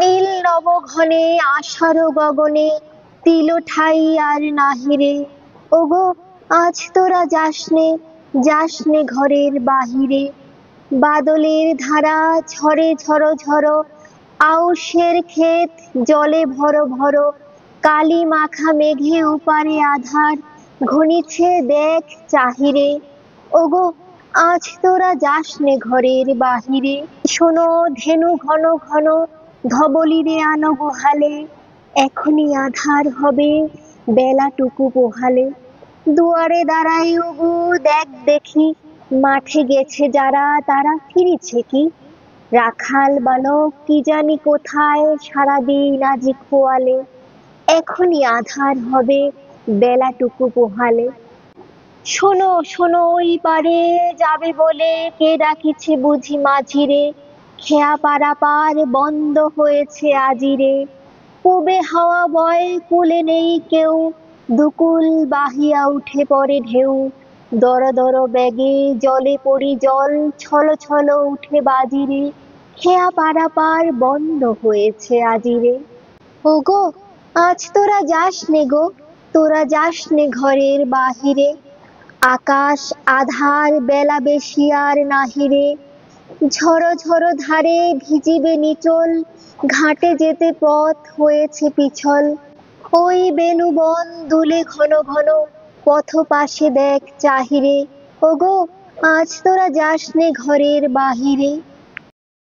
নীল নবঘনে আষাঢ় গগনে তিল ঠাই আর নাহিরে। ওগো আজ তোরা যাসনে ঘরের বাহিরে। বাদলের ধারা ঝরে ঝরো ঝরো, আউশের ক্ষেত জলে ভরো ভরো। কালি মাখা মেঘে ওপারে আধার, ঘনিছে দেখ চাহিরে। ওগো আজ তোরা যাসনে ঘরের বাহিরে। শোনো ধেনু ঘন ঘন, ধবলিরে আনো গোহালে। এখনই আধার হবে, বেলাটুকু পোহালে। দুয়ারে দাঁড়াই ওগো দেখ দেখি, মাঠে গেছে যারা তারা ফিরিছে কি। রাখাল বালক কি জানি কোথায়, সারাদিন আজি খোয়ালে। এখনই আধার হবে, বেলাটুকু পোহালে। শোনো শোনো ওই পারে যাবে বলে, কে ডাকিছে বুঝি মাঝিরে। খেয়া পারাপার বন্ধ হয়েছে আজিরে। পূবে হাওয়া বয় কূলে নেই কেউ, দুকুল বাহিয়া উঠে পড়ে ঢেউ। দর দর বেগে জলে পড়ি জল, ছল ছল উঠে বাজিরে। খেয়া পারাপার বন্ধ হয়েছে আজিরে। ওগো আজ তোরা যাসনে গো, তোরা যাসনে ঘরের বাহিরে। আকাশ আধার বেলা বেশি আর নাহিরে। ঝরো ঝরো ধারে ভিজিবে নিচল, ঘাটে যেতে পথ হয়েছে পিছল। ওই বেণুবন দুলে ঘন ঘন, পথ পাশে দেখ চাহিরে। ওগো আজ তোরা যাসনে ঘরের বাহিরে।